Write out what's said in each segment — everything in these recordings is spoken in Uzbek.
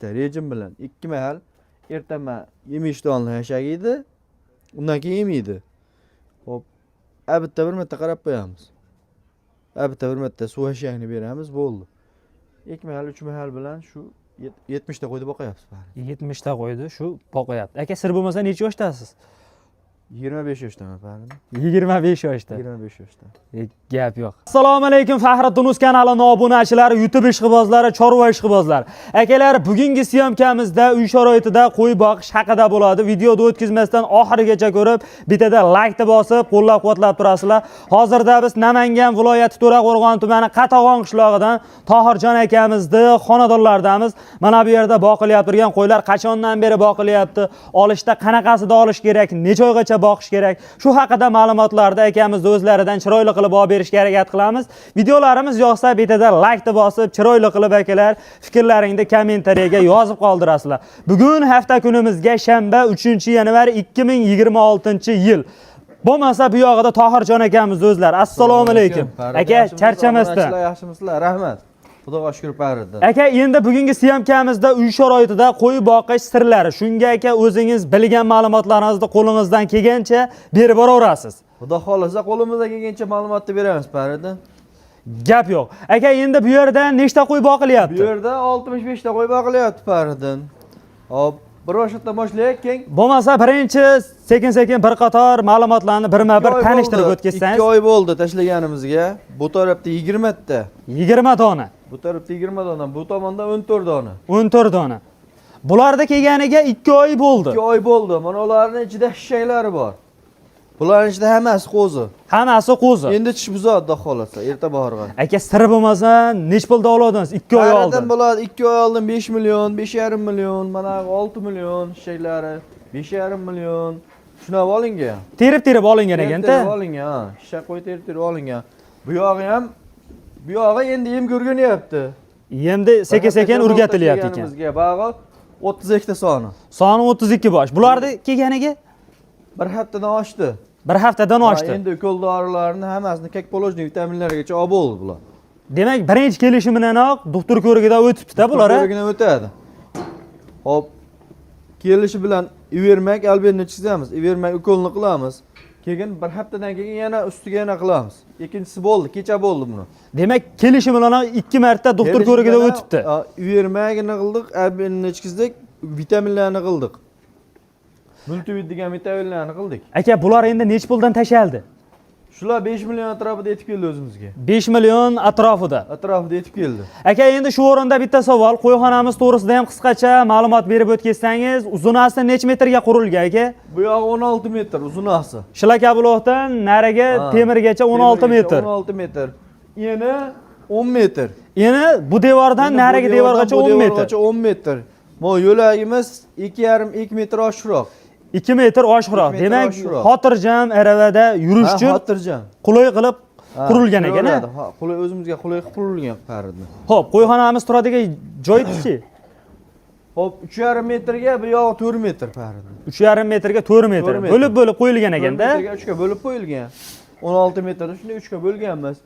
yeyishda rejim bilan 2 mahal ertama yemishtonli yashak edi. Undan keyin yemaydi. Hop, bitta bir marta qarab qo'yamiz. Bitta bir marta suv yashakni beramiz, bo'ldi. 2 mahal, 3 mahal bilan shu 70 ta qo'ydi boqyapsiz bari. 70 ta qo'ydi, shu boqyapti. Aka, sir bo'lmasa necha yoshdasiz? 25 yoshdaman bari. 25 yoshda. 25 yoshda. Gap yo'q. Assalomu alaykum Faxriddin Uz kanalining obunachilari, YouTube ishqibozlari, chorva ishqibozlari. Akalar, bugungi syomkamizda uy sharoitida qo'y boqish haqida bo'ladi. Videoni o'tkazmasdan oxirigacha ko'rib, bitada like bosib, qo'llab-quvvatlab turasizlar. Hozirda biz Namangan viloyati To'raqo'rg'on tumani Qatag'on qishlog'idan Tohirjon akamizni xonadonlardamiz. Mana bu yerda boqilyapti turgan qo'ylar qachondan beri boqilyapti, olishda qanaqasida olish kerak, necha oygacha boqish kerak. Shu haqida ma'lumotlarni akamiz o'zlaridan chiroyli qilib olib berishga harakat qilamiz. Videolarimiz yoqsa bitada like bosib, chiroyli qilib akalar fikrlaringni kommentariyaga yozib qoldirasizlar. Bugun hafta kunimizga shanba 3-yanvar 2026-yil. Bo'lmasa bu yog'ida Tohirjon akamiz o'zlari. Assalomu alaykum. Aka, charchamasdan. Yaxshimisizlar? Rahmat. Xudoga shukr Faxriddin. Aka, endi bugungi syomkamizda uy sharoitida qo'y boqish sirlari. Shunga aka o'zingiz bilgan ma'lumotlaringizni qo'lingizdan kelgancha berib boraverasiz. Xudo xolasa qo'limizdan kelgancha ma'lumotni beramiz Faxriddin. Gap yo'q. Aka, endi bu yerda nechta qo'y boqilyapti? Bu yerda 65 ta qo'y boqilyapti Faxriddin. Hop, bir vaqtdan boshlaylik keng. Bo'lmasa birinchi sekin-sekin bir qator ma'lumotlarni birma-bir tanishtirib o'tkazsangiz. 2 oy bo'ldi tashlaganimizga. Bu tarafda 20 ta. 20 dona. Bu tarafda 20 dona, bu tomonda 14 dona. 14 dona. Bularda kelganiga 2 oy bo'ldi. 2 oy bo'ldi. Mana ularning ichida hishaklari bor. Bularning ichida hammasi qo'zi. Hammasi qo'zi. Endi tish buzadi, xudo xolasa, erta bahorga. Aka, sir bo'lmasa, nech pulda oldingiz? 2 oy oldin. Qanday bo'ladi? 2 oy oldin 5 million, 5,5 million, mana 6 million hishaklari, 5,5 million. Shuna olingan. Terib olingan ekan-da. Terib olingan, hishak qo'y terib olingan. Bu yog'i ham bu yog'i endi yem ko'rganyapti. Endi sekin-sekin o'rgatilyapti ekan. Bizga bag'i 32 ta soni. Soni 32 bosh. Bularni kelganiga bir haftadan oshdi. Bir haftadan oshdi. Endi ukol dorilarni hammasini kek polojni vitaminlarigacha olib bo'ldi bular. Demak, birinchi kelishimidanoq doktor ko'rigidan o'tibdi bular. Ko'rigidan o'tadi. Hop. Kelishi bilan ivermak albenni chizamiz. Ivermak ukolni qilamiz. Keyin bir haftadan keyin yana ustiga yana qilamiz. Ikkinchisi bo'ldi, kecha bo'ldi buni. Demak, kelishi bilan 2 marta doktor ko'rigidan o'tibdi. Ivermakni qildik, albenni chizdik, vitaminlarni qildik. Multivit degan vitaminlarni qildik. Aka, bular endi nech puldan tashaldi? Shular 5 million atrofida yetib keldi o'zimizga. 5 million atrofida. Atrofida yetib keldi. Aka, endi shu o'rinda bitta savol, qo'yxonamiz to'g'risida ham qisqacha ma'lumot berib o'tkazsangiz, uzunasi necha metrga qurilgan aka? Bu yog'i 16 metr uzunasi. Shilakabuloqdan nariga temirgacha 16 metr. 16 metr. Eni 10 metr. Eni bu devordan nariga devorgacha 10 metr. 10 metr. Mo yo'lagimiz 2,5 metr oshiqroq. 2 metr oshiqroq. Demak, xotirjam aravada yurish uchun xotirjam. Qulay qilib qurilgan ekan. Ha, qulay o'zimizga qulay qilib qurilgan Faxriddin. Xo'p, qo'yxonamiz turadigan joy-chi? Hop, 3,5 metrga bu yog'i 4 metr Faxriddin. 3,5 metrga 4 metr. Bo'lib qo'yilgan ekanda. 3 ga bo'lib qo'yilgan. 16 metrni shunday 3 ga bo'lganmiz.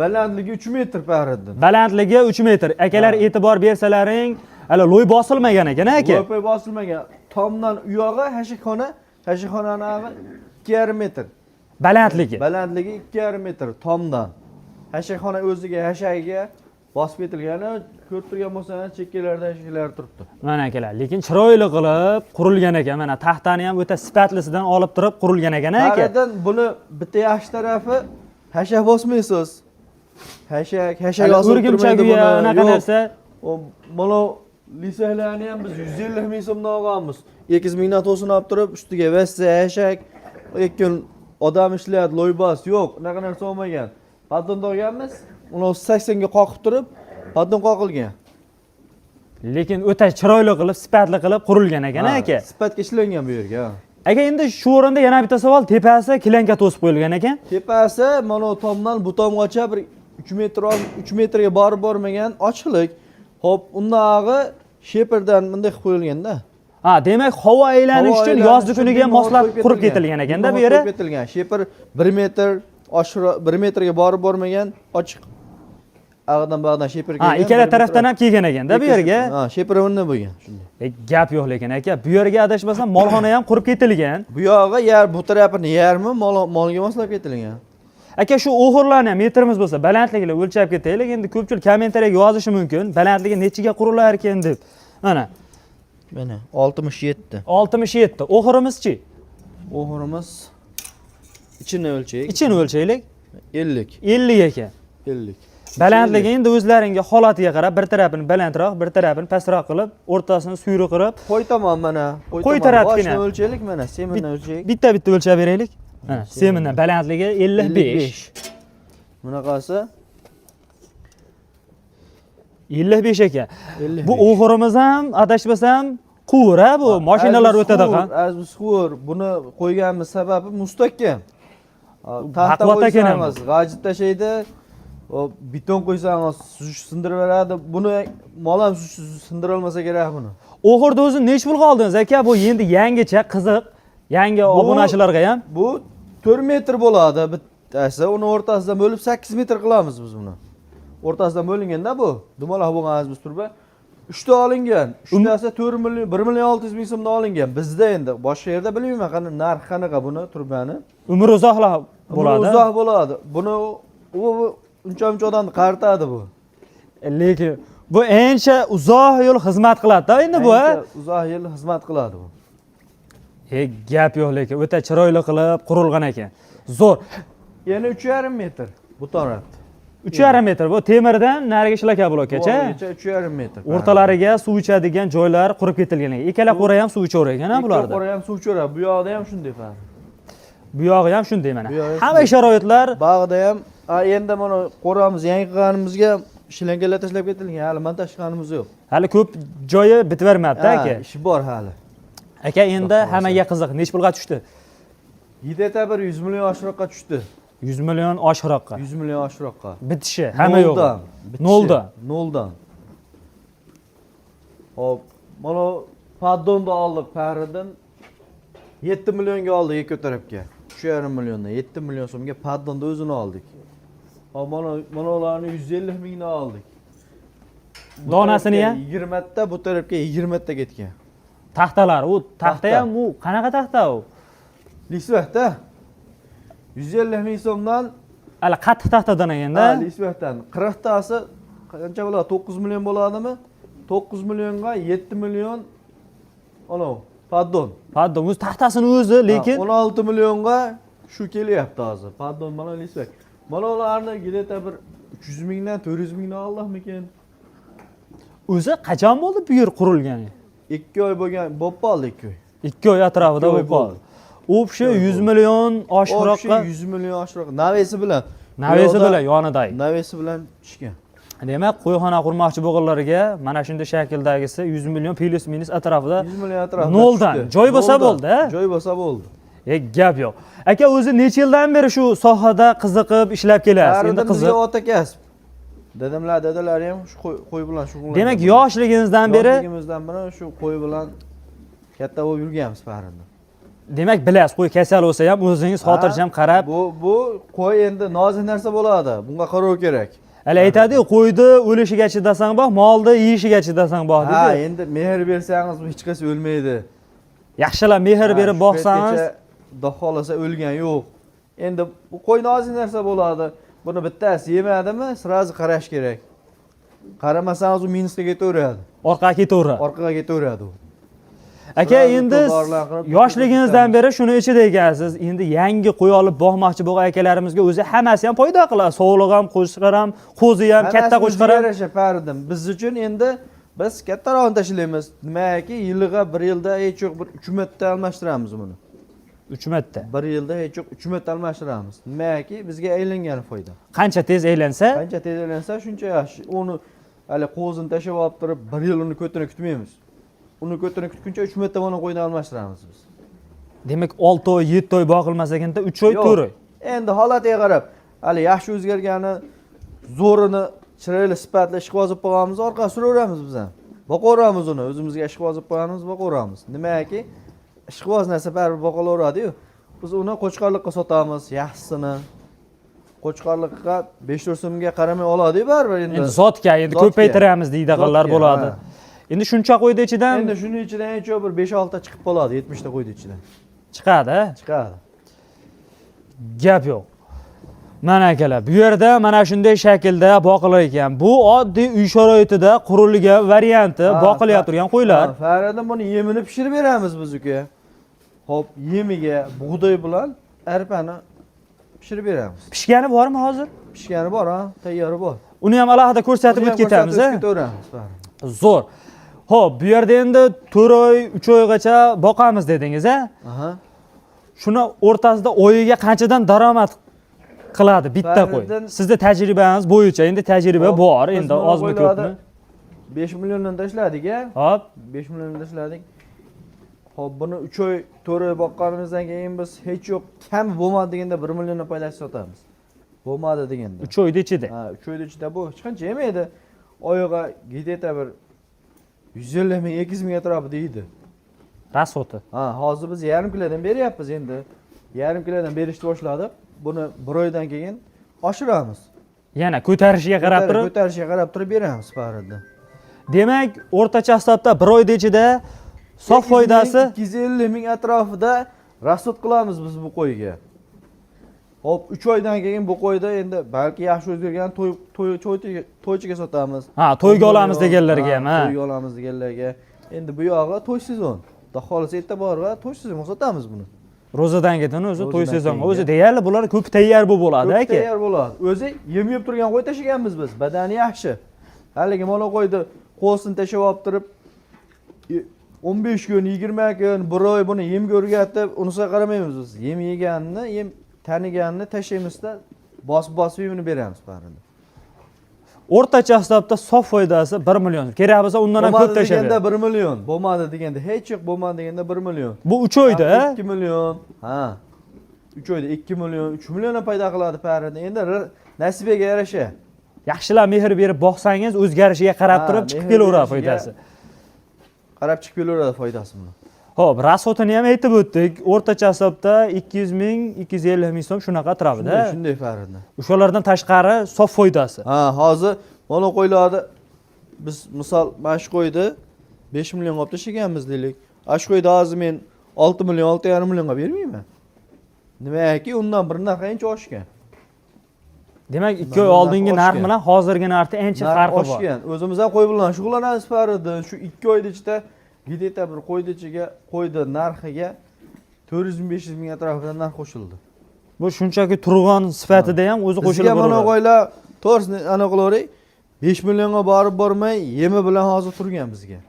Balandligi 3 metr Faxriddin. Balandligi 3 metr. Akalar e'tibor bersalaring, hali lo'y bosilmagan ekan aka. Lo'y bosilmagan. Tomdan u yog'i hashikxonani ag'i 2,5 metr. Balandligi. Balandligi 2,5 metr tomdan. Hashikxona o'ziga, hashagiga bosib etilgani ko'rib turgan bo'lsangiz, chekkalarda hashiklar turibdi. Mana akalar, lekin chiroyli qilib qurilgan ekan. Mana taxtani ham o'ta sifatlisidan olib turib qurilgan ekan aka. Haradan buni bitta yaxshi tarafi hashak bosmaysiz. Hashak osib o'rgimchagi anaqa narsa. Mana lisaklarni ham biz 150 ming so'mdan olganmiz. 2 mingdan to'sin olib turib, ustiga vassa, hashak, lekin odam ishlaydi, lo'ybos yo'q, unaqa narsa olmagan. Paddon olganmiz, uni 80 ga qoqib turib, paddon qoqilgan. Lekin o'ta chiroyli qilib, sifatli qilib qurilgan ekan aka. Sifatga ishlangan bu yerga. Aka, endi shu o'rinda yana bitta savol, tepasi klanka to'sib qo'yilgan ekan. Tepasi mana tomdan bu tomgacha bir 3 metrga bormagan ochiqlik. Hop, undag'i sheperdan bunday qilib qo'yilganda. Ha, demak, havo aylanish uchun yozgi kuniga moslab qurib ketilgan ekanda bu yeri. Qurib ketilgan. Sheper 1 metr oshiqroq 1 metrga bormagan ochiq. Ağdan bağdan şepir Ha, ikkala tarafdan ham kelgan ekanda bu yerga. Ha, şepir bundan bo'lgan shunday. Gap yo'q lekin aka, bu yerga adashmasam molxona ham qurib ketilgan. Bu yog'iga yer bu tarafini yarmi molga moslab ketilgan. Aka, shu o'g'irlarni ham metrimiz bo'lsa, balandligini o'lchab ketaylik. Endi ko'pchilik kommentariyaga yozishi mumkin, balandligi nechiga qurilar ekan deb. Mana Mana 67. 67. O'g'rimizchi? O'g'rimiz ichini o'lchaylik. Ichini o'lchaylik. 50. 50 ekan. 50. Balandligi endi o'zlaringga holatiga qarab, bir tarafini balandroq, bir tarafini pastroq qilib, o'rtasini suyri qilib, Qo'y tomon mana. Qo'y tarafgina. Boshni o'lchaylik mana, seminni o'lchaylik. bitta o'lchab beraylik. Mana, semindan balandligi 55. Bunaqasi 55 ekan. 55. Bu o'g'rimiz ham adashmasam quvur ha, bu mashinalar o'tadigan. Aziz quvur, buni qo'yganimiz sababi mustahkam. Taxta baquvvat ekan ham. qo'ysangiz, g'ajib tashlaydi. O beton qo'ysangiz sindirib beradi. Buni mol ham sindira olmasa kerak buni. O'g'irda o'zi nech pulga oldingiz aka? Bu endi yangicha, qiziq. Yangi obunachilarga ham. Bu 4 metr bo'ladi bittasi. Uni o'rtasidan bo'lib 8 metr qilamiz biz buni. O'rtasidan bo'linganda bu. Dumaloq bo'lganmiz biz turba. 3 ta olingan. 3 tasi 4 million, 1 million 600 ming so'mdan olingan. Bizda endi boshqa yerda bilmayman qani narxi qanaqa buni turbani. Umr uzoqlar bo'ladi. Uzoq bo'ladi. Buni u uncha odamni qaritadi bu. Lekin bu ancha uzoq yo'l xizmat qiladi-da endi bu. Uzoq yil xizmat qiladi bu. Gap yo'q lekin o'ta chiroyli qilib qurilgan ekan. Zo'r. Yana 3,5 metr bu taraf. 3,5 metr bu temirdan nariga shlaka blokgacha. 3,5 metr. O'rtalariga suv ichadigan joylar qurib ketilgan ekan. Ikkala qo'ra ham suv ichaver ekan bularda. Ikkala qo'ra ham suv ichaveradi. Bu yoqda ham shunday far. Bu yog'i ham shunday mana. Hamma sharoitlar bag'da ham endi mana qo'ramiz yangi qilganimizga shlangalar tashlab ketilgan. Hali montaj qilganimiz yo'q. hali ko'p joyi bitib vermayapti aka. Ishi bor hali. Aka endi hammaga qiziq. Nech pulga tushdi? 7 100 million oshroqqa tushdi. 100 million oshroqqa. 100 million oshroqqa. Bitishi hamma yo'q. Noldan. Noldan. Hop, mana paddonni oldik Paridan 7 millionga oldik ikki tarafga. 3,5 milliondan 7 million so'mga paddonni o'zini oldik. Hop, mana ularni 150 mingdan oldik. Donasini ham 20 ta, bu tarafga 20 ta ketgan. Taxtalar, u taxta ham u qanaqa taxta u? Lisvahda 150 ming so'mdan Hali qattiq taxtadan ekanda. Lisvahdan 40 tasi qancha bo'ladi? 9 million bo'ladimi? 9 millionga 7 million olov. Paddon. Paddon o'z taxtasini o'zi, lekin 16 millionga shu kelyapti hozir. Paddon mana lisvak. Mana ularni gideta bir 300 mingdan 400 mingdan Allohmikin. o'zi qachon bo'ldi bu yer qurilgani? 2 oy bo'lgan, bo'p qoldi 2 oy. 2 oy atrofida bo'lib qoldi. U kishi 100 million oshroqqa, 100 million oshroqqa navesi bilan. navesi bilan yonidagi. Navesi bilan tushgan. Demak, qo'yxona qurmoqchi bo'lganlarga mana shunday shakldagisi 100 million plus minus atrofida 100 million atrofida. Noldan joy bo'lsa bo'ldi, ha? Joy bo'lsa bo'ldi. Gap yo'q. Aka o'zi necha yildan beri shu sohada qiziqib ishlab kelasiz? Endi qiziq. Ota kasb. Dadalari ham shu qo'y bilan shug'ullangan. Demak, yoshligingizdan beri shu qo'y bilan katta bo'lib yurganmiz Farinda. Demak, bilasiz, qo'y kasal bo'lsa ham o'zingiz xotirjam qarab. Bu qo'y endi nozik narsa bo'ladi. Bunga qarov kerak. Hali aytadi-ku, qo'yni o'lishiga chidasang bor, molni yeyishiga chidasang bor dedi. Ha, endi mehr bersangiz hech qaysi o'lmaydi. Yaxshilab mehr berib boqsangiz, Xudo xolasa o'lgan yo'q. Endi bu qo'y nozik narsa bo'ladi. Buni bittasi yemadimi, sirazi qarash kerak. Qaramasangiz u minusga ketaveradi. orqaga ketaveradi. Orqaga ketaveradi u. Aka, endi yoshligingizdan beri shuni ichida ekansiz. Endi yangi qo'y olib boqmoqchi bo'lgan akalarimizga o'zi hammasi ham foyda qiladi. Sog'liq ham, qo'shqar ham, qo'zi ham, katta qo'shqar ham. Yarasha Faridim. Biz uchun endi biz kattaroq tashlaymiz. Nimaiki, yiliga 1 yilda hech yo'q bir 3 marta almashtiramiz buni. 3 marta. 1 yilda hech yo'q 3 marta almashtiramiz. Nimaiki, bizga aylangan foyda. Qancha tez aylansa, shuncha yaxshi. Uni hali qo'zini tashib olib turib 1 yil uni ko'tini kutmaymiz. Uni ko'tini kutguncha 3 marta mana qo'ydan almashtiramiz biz. demak 6 oy, 7 oy boqilmasaganda 3 oy, 4 oy. Endi holatiga qarab, hali yaxshi o'zgargani, zo'rini chiroyli sifatli ishqibozib qo'yamiz, orqa suraveramiz biz ham. Boqaveramiz uni, o'zimizga ishqibozib qo'yamiz, boqaveramiz. Nimaki, ishqiboz narsa baribir boqilaveradi-yu. Biz uni qo'chqorlikqa sotamiz, yaxshisini. qo'chqorlikqa 5-4 so'mga qaramay oladi baribir Endi zotga, endi ko'paytiramiz deydiganlar Zotga, bo'ladi. ha. Endi shuncha qo'ydi ichidan Endi shuning ichidan eng ko'p bir 5-6 ta chiqib qoladi, 70 ta qo'ydi ichidan. chiqadi. Chiqadi. Gap yo'q. Mana akalar, bu yerda mana shunday shaklda boqilar ekan. Bu oddiy uy sharoitida qurilgan varianti boqilyapti turgan qo'ylar. Faradan buni yemini pishirib beramiz biz uka. Hop, yemiga bug'doy bilan arpani pishirib beramiz. Pishgani bormi hozir? Pishgani bor, ha, tayyor bor. Uni ham alohida ko'rsatib o'tib ketamiz, ha? Ketaveramiz. Zo'r. Xo'p, bu yerda endi 4 oy, 3 oygacha boqamiz dedingiz, ha? Aha. Shuni o'rtasida oyiga qanchadan daromad qiladi bitta qo'y? Sizda tajribangiz bo'yicha endi tajriba bor, endi ozmi ko'pmi? 5 milliondan tashladik-a? Hop, 5 milliondan tashladik. Hop, buni 3 oy, 4 oy boqqanimizdan keyin biz hech yo'q kam bo'lmadi deganda 1 milliondan foydasi sotamiz. Bo'lmadi deganda. 3 oyda ichida. Ha, 3 oyda ichida bu hech qancha yemaydi. Oyiga gideta bir 150 ming, 200 ming atrofi deydi. Rasoti. Ha, hozir biz yarim kilodan beryapmiz endi. Yarim kilodan berishni boshladik. Buni 1 oydan keyin oshiramiz. Yana ko'tarishiga qarab turib. Ko'tarishiga qarab turib beramiz parada. Demak, o'rtacha hisobda 1 oyda ichida sof foydasi 250 ming atrofida rasod qilamiz biz bu qo'yga. Hop, 3 oydan keyin bu qo'yda endi balki yaxshi o'zgargan to'ychiga sotamiz. Ha, to'yga olamiz deganlarga ham, ha. To'yga olamiz deganlarga. Endi bu yog'i to'y sezon. Xudo xolisa erta bor va to'y sezonga sotamiz buni. Ro'zadan keyin o'zi to'y sezonga. O'zi deyarli bular ko'p tayyor bo'ladi, aka. Tayyor bo'ladi. O'zi yeb turgan qo'y tashaganmiz biz. Badani yaxshi. Haligi mana qo'ydi qo'sini tashab olib turib 15 kun, 20 kun, 1 oy buni yemga o'rgatib, unisiga qaramaymiz biz. Yem yeganini, yem taniganini tashaymizda bosib yemini beramiz parada. O'rtacha hisobda sof foydasi 1 million. Kerak bo'lsa undan ham ko'p tashlaydi. Deganda 1 million, bo'lmadi deganda hech yo'q, bo'lmadi deganda 1 million. Bu 3 oyda, 2 million. Ha. 3 oyda 2 million, 3 milliondan paydo qiladi parada. Endi nasibiga yarasha. Yaxshilab mehr berib boqsangiz o'zgarishiga qarab turib chiqib kelaveradi foydasi. Qarab chiqib kelaveradi foydasi buni. Xo'p, rasotini ham aytib o'tdik. O'rtacha hisobda 200 ming, 250 ming so'm shunaqa turadi-da. Shunday farqida. O'shalardan tashqari sof foydasi. Ha, hozir mana qo'ylarni biz misol mana shu qo'ydi 5 million olib tashlaganmiz deylik. Shu qo'ydi hozir men 6 million, 6,5 millionga bermayman. Nimaki undan bir narx ancha oshgan. Demak, 2 oy oldingi narx bilan hozirgi narxda ancha farqi bor. Oshgan. O'zimiz ham qo'y bilan shug'ullanamiz farqida. Shu 2 oyda ichida gideta bir qo'ydi ichiga qo'ydi narxiga 400-500 ming atrofida narx qo'shildi. Bu shunchaki turg'on sifatida ham o'zi qo'shilib boradi. Bizga mana qo'ylar to'g'risini ana qilaveray. 5 millionga borib bormay, yemi bilan hozir turgan bizga.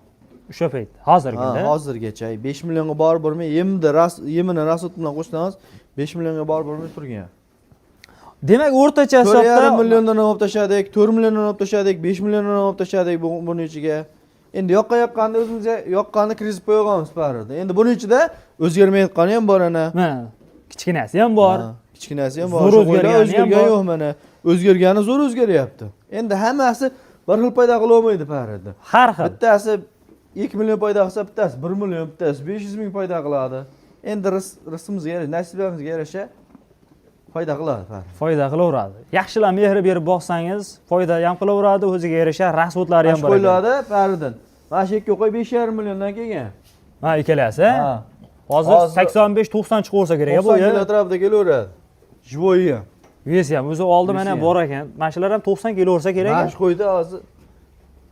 O'sha payt, hozirgida. Ha, hozirgacha 5 millionga borib bormay, yemini rasot bilan qo'shsangiz 5 millionga borib bormay turgan. Demak, o'rtacha hisobda 4,5 milliondan olib tashladik, 4 milliondan olib tashladik, 5 milliondan olib tashladik buning ichiga. Endi yoqqanda o'zimizga yoqqanni kiritib qo'yganmiz parada. Endi buning ichida o'zgarmayotgani ham bor ana. Mana kichkinasi ham bor. Kichkinasi ham bor. Zo'r o'zgargani ham bor. Yo'q mana. O'zgargani zo'r o'zgaryapti. Endi hammasi bir xil paydo qila olmaydi parada. Har xil. Bittasi 2 million paydo qilsa, bittasi 1 million, bittasi 500 ming paydo qiladi. Endi rizqimizga yarasha, nasibimizga yarasha foyda qiladi parada. Foyda qilaveradi. Yaxshilab mehr berib boqsangiz, foyda ham qilaveradi, o'ziga yarasha rasvotlari ham bor. Qo'yiladi paradan. Mana shu ikki qo'y 5,5 milliondan kelgan. Ha, ikkalasi. Hozir 85-90 chiqaversa kerak bu. 90 kilo atrofida kelaveradi. Jivoyi ham. Vesi ham o'zi oldi mana bor ekan. Mana shular ham 90 kelaversa kerak. Mana shu qo'yda hozir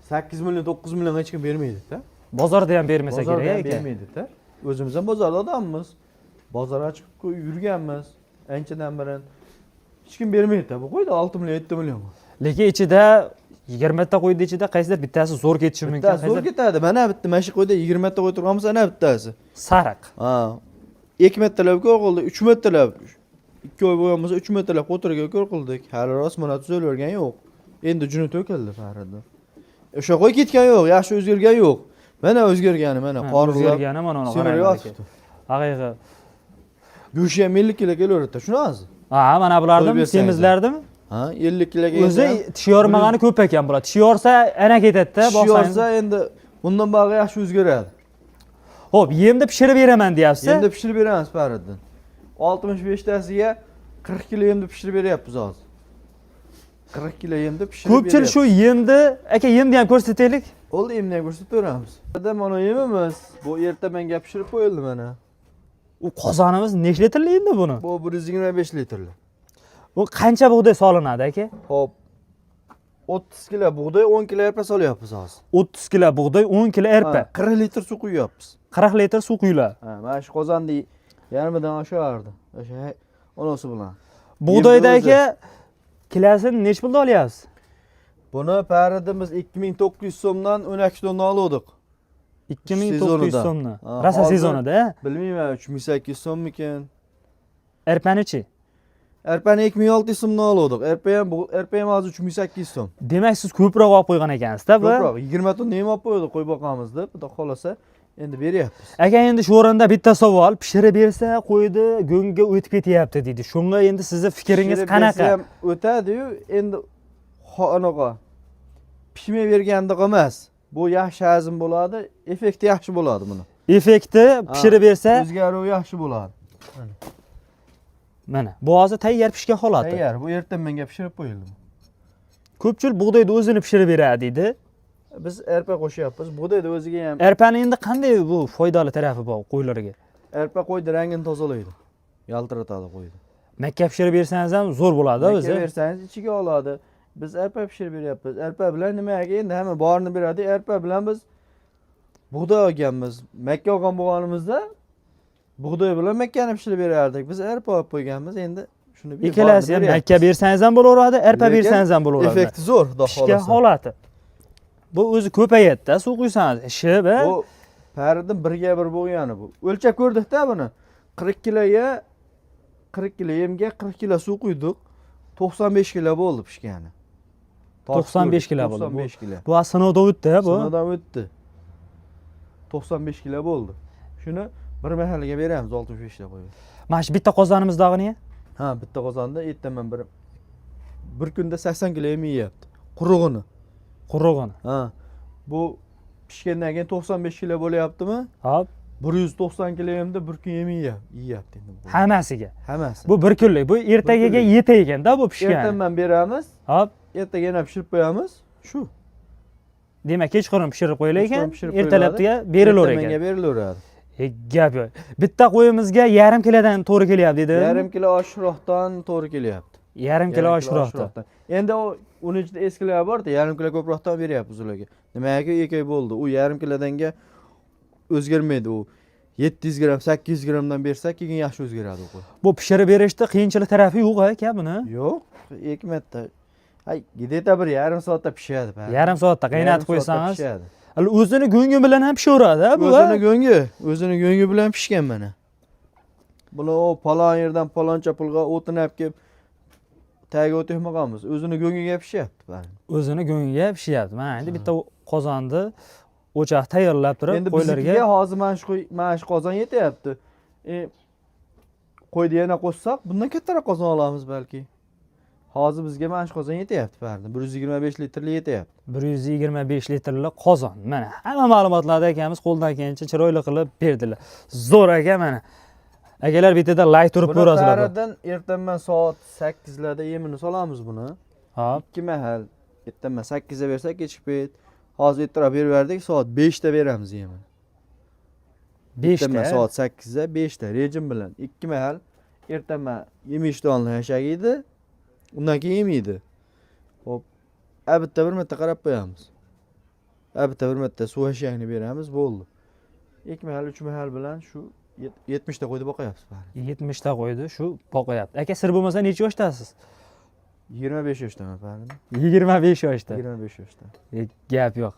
8 million, 9 millionga hech kim bermaydi-da. Bozorda ham bermasa kerak ekan. Bermaydi-da. O'zimiz ham bozorda odammiz. Bozorga chiqib yurganmiz. Anchadan beri hech kim bermaydi-da. Bu qo'yda 6 million, 7 million. Lekin ichida 20 ta qo'ydi ichida qaysidir bittasi zo'r ketishi mumkin. Bittasi zo'r ketadi. Mana bitta mana shu qo'yda 20 ta qo'y turganmiz, ana bittasi. Sariq. Ha. 2 metrlab ko'r qildi, 3 metrlab. 2 oy bo'lmasa 3 metrlab qo'tirga ko'r qildik. Hali rosmana tuzavergan yo'q. Endi juni to'kildi farada. O'sha qo'y ketgan yo'q, yaxshi o'zgargan yo'q. Mana o'zgargani, mana qorilib. O'zgargani mana uni qarang. Haqiqiy. Go'shi ham 50 kilo kelaveradi, shunaqasi. Ha, mana bularni semizlardimi? Ha, 50 kiloga. O'zi tishyormagani ko'p ekan bular. Tishyorsa ana ketadi-da, bossangiz. Tishyorsa endi bundan bag'i yaxshi o'zgaradi. Xo'p, yemda pishirib beraman deyapsiz. Yemda pishirib beramiz paradan. 65 tasiga 40 kilo yemda pishirib beryapmiz hozir. 40 kilo yemde pishirib Ko'pchilik shu yemni, aka yemni ham ko'rsataylik. Oldi yemni ko'rsataveramiz. Adam mana yemimiz. Bu erta menga pishirib qo'yildi mana. U qozonimiz nechta litrli endi buni? Bu 125 litrli. Bu qancha bug'doy solinadi aka? Hop. 30 kilo bug'doy, 10 kilo arpa solyapmiz hozir. 30 kilo bug'doy, 10 kilo arpa. 40 litr suv quyapmiz. 40 litr suv quyiladi. Ha, mana shu qozonni yarmidan oshardi. O'sha onasi bilan. Bug'doyda aka kilosini nech pulda olyapsiz? Buni paridimiz 2900 so'mdan 12 tonna oldik. 2900 so'mdan. Ha, Rasa hozir sezonida, Bilmayman 3800 so'mmikan. arpanichi. Arpani 2600 so'mdan oldik. Arpa ham hozir 3800 so'm. Demak siz ko'proq olib qo'ygan ekansiz-da bu. Ko'proq 20 tonna ham olib qo'ydik, qo'y boqamiz deb. Xudo xolasa endi beryapmiz. Aka endi shu o'rinda bitta savol, pishirib bersa qo'ydi go'ngga o'tib ketyapti deydi. Shunga endi sizning fikringiz Pishirib qanaqa? bersa ham o'tadi-yu, endi anaqa pishmay bergandiq emas. Bu yaxshi hazm bo'ladi, effekti yaxshi bo'ladi buni. Effekti pishirib bersa, o'zgaruvi yaxshi bo'ladi. mana bu hozir tayyor pishgan holati. Tayyor, bu ertaga menga pishirib qo'yildi. Ko'pchilik bug'doyni o'zini pishirib beradi deydi. Biz arpa qo'shyapmiz. Bug'doyda o'ziga ham Arpani endi qanday bu foydali tarafi bor qo'ylarga? arpa qo'ydi rangini tozalaydi. Yaltiratadi qo'ydi. Makka pishirib bersangiz ham zo'r bo'ladi o'zi. Makka bersangiz ichiga oladi. Biz arpa pishirib beryapmiz. Arpa bilan nimaga endi hamma borini beradi. Arpa bilan biz bug'doy olganmiz. Makka olgan bo'lganimizda bug'doy bilan makkani pishirib berardik. Biz arpa olib qo'yganmiz. Endi shuni bir Ikkalasi ham makka bersangiz ham bo'laveradi, arpa bersangiz ham bo'laveradi. Effekti zo'r, xudo Pishgan xolasa. holati. Bu o'zi ko'payadi-da, suv quysangiz, ishi va Bu paridin 1 ga 1 bo'lgani bu. O'lchab ko'rdik-da buni. 40 kiloga 40 kilo yemga 40 kilo suv quydik. 95 kilo bo'ldi pishgani. 95 kilo bo'ldi. 95 kilo. Bu sinovdan o'tdi bu. Sinovdan o'tdi. 95 kilo bo'ldi. Shuni bir mahalga beramiz 65 kilo qo'yib. Mana shu bitta qozonimizdag'ini. Ha, bitta qozonda ertaman bir kunda 80 kilo yem yeyapti. Qurug'ini. Qurug'ini. Ha. Bu pishgandan keyin 95 kilo bo'lyaptimi? Hop, 190 kilo yemda bir kun yem yeyapti endi bu. hammasiga. Hammasi. Bu bir kunlik. Bu ertagaga yetay ekanda bu pishgan. Ertaman beramiz. Hop, Ertaga yana pishirib qo'yamiz. Shu. demak kechqurun pishirib qo'yilar ekan, Kechqurun pishirib ertalabga berilaver Menga ekan. berilaveradi. Gap yo'q. Bitta qo'yimizga yarim kilodan to'g'ri kelyapti dedi. Yarim kilo oshroqdan to'g'ri kelyapti. Yarim kilo oshroqdan. Endi uni ichida eskilar bor-da, yarim kilo ko'proqdan beryapmiz ularga. Nimaga 2 oy bo'ldi. U yarim kilodanga o'zgarmaydi u. 700 gram, 800 gramdan bersak, keyin yaxshi o'zgaradi u. Bu pishirib berishda qiyinchilik tarafi yo'q aka buni. Yo'q, 2 marta. Ay, gideta bir yarim soatda pishadi. Yarim soatda qaynatib qo'ysangiz, pishadi. o'zini go'ngi bilan ham pishaveradi bu. O'zini go'ngi bilan pishgan mana. Buni o palon yerdan paloncha pulga o'tini olib kelib tagiga o'tmoqamiz. O'zini go'ngiga pishyapti bari. O'zini go'ngiga pishyapti. Mana endi bitta qozonni o'choq tayyorlab turib Endi qo'ylarga. bizga hozir mana shu qozon yetyapti. Qo'yni yana qo'shsak, bundan kattaroq qozon olamiz balki. Hozir bizga mana shu qozon yetyapti bari. 125 litrli yetyapti. 125 litrli qozon. Mana hamma ma'lumotlarni akamiz qo'ldan kelgancha chiroyli qilib berdilar. Zo'r aka mana. Akalar bitada like turib ko'rasizlar. Buni ertaman soat 8 larda yemini solamiz buni. Hop. 2 mahal. Ertaman 8 ga bersak kechib ket. Hozir ertaroq berib berdik, soat 5 da beramiz yemini. 5 Ertaman ta. soat 8 da 5 da rejim bilan 2 mahal ertaman yemishtonlar yashagiydi. Undan keyin yemaydi. Hop. Bitta bir marta qarab qo'yamiz. Bitta bir marta suv hashangni beramiz, bo'ldi. 2 mahal, 3 mahal bilan shu 70 ta qo'ydi boqyapsiz bari. 70 ta qo'ydi, shu boqyapti. Aka sir bo'lmasa necha yoshdasiz? 25 yoshdaman bari. 25 yoshda. 25 yoshda. Gap yo'q.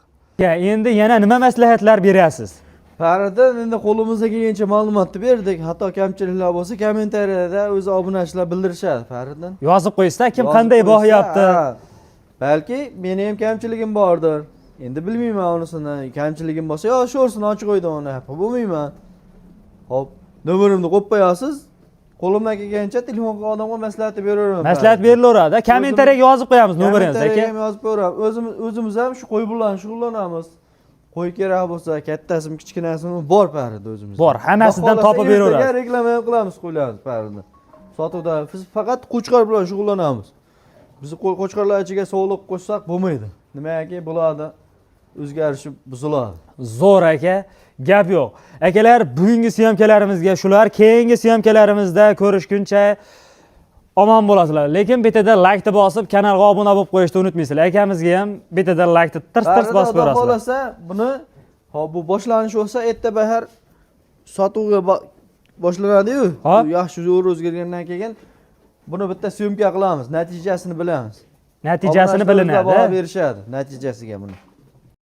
Endi yana nima maslahatlar berasiz? Faridan endi qo'limizga kelgancha ma'lumotni berdik. Hatto kamchiliklar bo'lsa, kommentariyada o'zi obunachilar bildirishadi Faridan. Yozib qo'ysa, kim qanday boqyapti? Balki meni ham kamchiligim bordir. Endi bilmayman unisini. Kamchiligim bo'lsa, yozishaversin, ochiq qo'ydi uni. Bo'lmayman. Hop, nomerimni qo'yib qo'yasiz. Qo'limdan kelgancha telefonga odamga maslahat beraveraman. Maslahat berilaveradi. Kommentariyaga yozib qo'yamiz nomeringizni aka. Kommentariyaga yozib qo'yamiz. O'zimiz ham shu qo'y bilan shug'ullanamiz. Qo'y kerak bo'lsa, kattasimi, kichkinasimi bor parida o'zimizda. Bor, hammasidan topib beraveramiz. Reklama ham qilamiz qo'ylarni parida. Sotuvda biz faqat qo'chqor bilan shug'ullanamiz. Biz qo'chqorlar ichiga sog'liq qo'shsak bo'lmaydi. Nimaga bo'ladi? O'zgarishib buziladi. Zo'r aka, gap yo'q. Akalar, bugungi syomkalarimizga shular, keyingi syomkalarimizda ko'rishguncha omon bo'lasizlar. Lekin bitada like ni bosib, kanalga obuna bo'lib qo'yishni unutmaysizlar. Akamizga ham bitada like ni tirs bosib Xudo berasizlar. xolasa buni bu boshlanish bo'lsa, erta bahar sotuvga boshlanadi-yu. Yaxshi zo'r o'zgargandan keyin buni bitta syomka qilamiz, natijasini bilamiz. Natijasini bilinadi. Baho berishadi natijasiga buni.